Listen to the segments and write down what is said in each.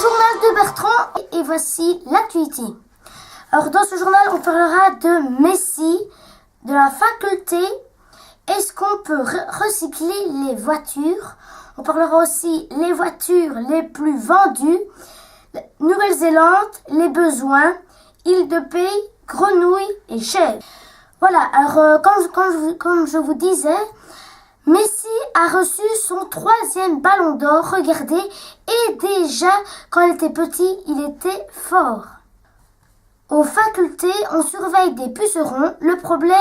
Journal de Bertrand et voici l'actualité. Alors dans ce journal on parlera de Messi, de la faculté, est-ce qu'on peut recycler les voitures. On parlera aussi les voitures les plus vendues, Nouvelle-Zélande, les besoins, île de Paix, grenouilles et chèvres. Voilà, alors comme je vous disais, Messi a reçu son 3e ballon d'or, regardez, et déjà, quand il était petit, il était fort. Aux facultés, on surveille des pucerons. Le problème,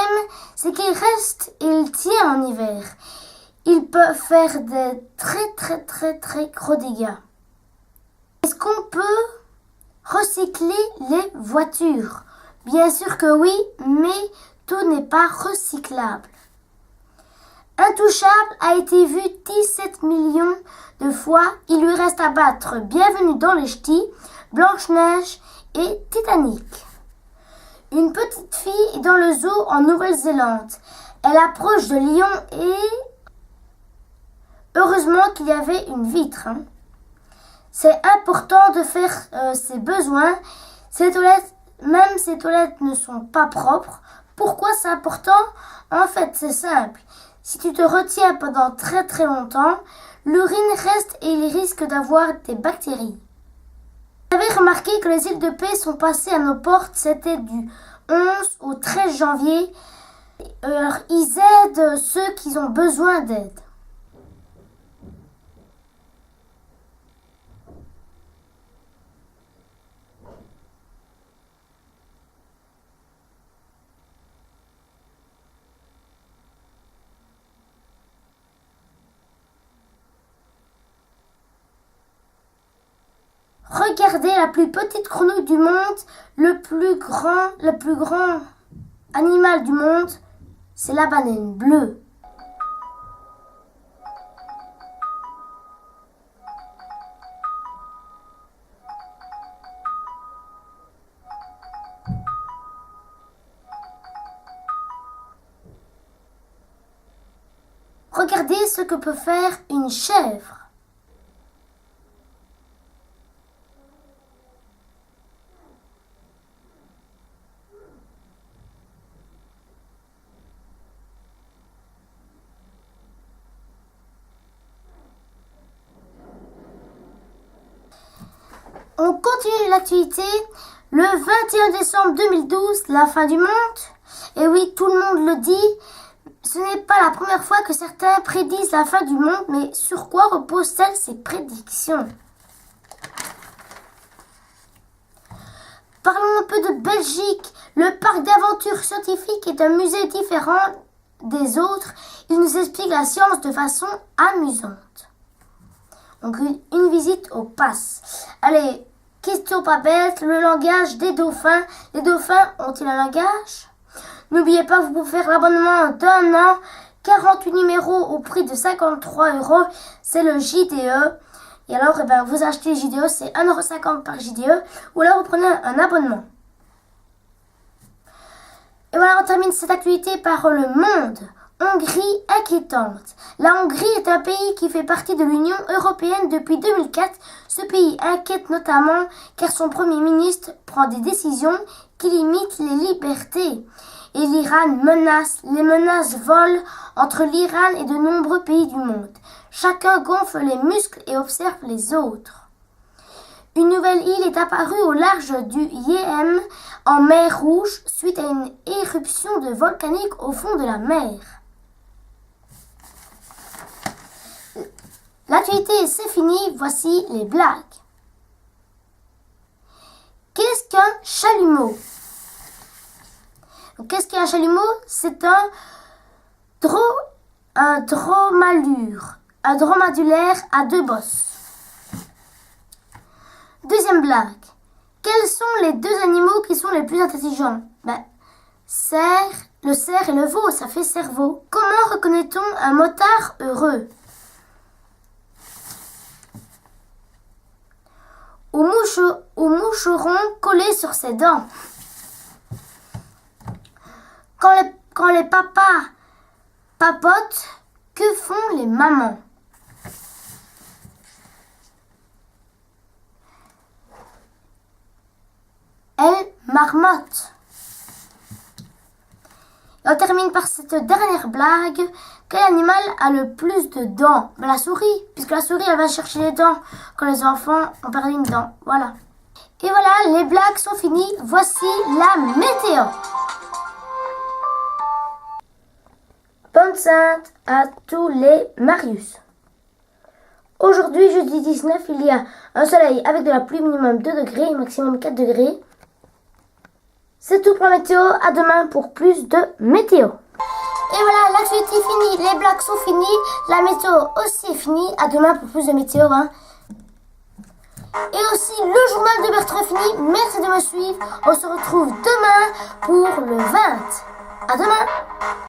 c'est qu'ils restent et ils tiennent en hiver. Ils peuvent faire des très gros dégâts. Est-ce qu'on peut recycler les voitures? Bien sûr que oui, mais tout n'est pas recyclable. Intouchable a été vu 17 millions de fois. Il lui reste à battre Bienvenue dans les Ch'tis, Blanche-Neige et Titanic. Une petite fille est dans le zoo en Nouvelle-Zélande. Elle approche de lion et... heureusement qu'il y avait une vitre. C'est important de faire ses besoins. Même ces toilettes ne sont pas propres. Pourquoi c'est important? En fait, c'est simple. Si tu te retiens pendant très longtemps, l'urine reste et il risque d'avoir des bactéries. Vous avez remarqué que les îles de paix sont passées à nos portes, c'était du 11 au 13 janvier. Ils aident ceux qui ont besoin d'aide. Regardez la plus petite grenouille du monde, le plus grand animal du monde, c'est la baleine bleue. Regardez ce que peut faire une chèvre. On continue l'actualité. Le 21 décembre 2012, la fin du monde. Et oui, tout le monde le dit. Ce n'est pas la première fois que certains prédisent la fin du monde, mais sur quoi reposent-elles ces prédictions? Parlons un peu de Belgique. Le parc d'aventure scientifique est un musée différent des autres. Il nous explique la science de façon amusante. Donc une visite au pass. Allez, question pas bête, le langage des dauphins. Les dauphins ont-ils un langage? N'oubliez pas, vous pouvez faire l'abonnement d'1 an, 48 numéros au prix de 53 €. C'est le JDE. Et alors, vous achetez le JDE, c'est 1,50 € par JDE. Ou alors, vous prenez un abonnement. Et voilà, on termine cette activité par le monde. Hongrie inquiétante. La Hongrie est un pays qui fait partie de l'Union européenne depuis 2004. Ce pays inquiète notamment car son Premier ministre prend des décisions qui limitent les libertés. Et l'Iran menace. Les menaces volent entre l'Iran et de nombreux pays du monde. Chacun gonfle les muscles et observe les autres. Une nouvelle île est apparue au large du Yémen en mer Rouge suite à une éruption de volcanique au fond de la mer. L'actualité, c'est fini, voici les blagues. Qu'est-ce qu'un chalumeau? Qu'est-ce qu'un chalumeau? C'est un dromadaire à 2 bosses. Deuxième blague. Quels sont les 2 animaux qui sont les plus intelligents? Le cerf et le veau, ça fait cerveau. Comment reconnaît-on un motard heureux? Au moucheron collé sur ses dents. Quand les papas papotent, que font les mamans? marmotte. Et on termine par cette dernière blague. Quel animal a le plus de dents? Ben, la souris, puisque la souris, elle va chercher les dents quand les enfants ont perdu une dent. Voilà. Et voilà, les blagues sont finies. Voici la météo. Bonne Sainte à tous les Marius. Aujourd'hui, jeudi 19, il y a un soleil avec de la pluie, minimum 2 degrés, maximum 4 degrés. C'est tout pour la météo. À demain pour plus de météo. Et voilà, l'actualité est finie, les blagues sont finies, la météo aussi est finie. À demain pour plus de météo. Et aussi, le journal de Bertrand est fini. Merci de me suivre. On se retrouve demain pour le 20. À demain.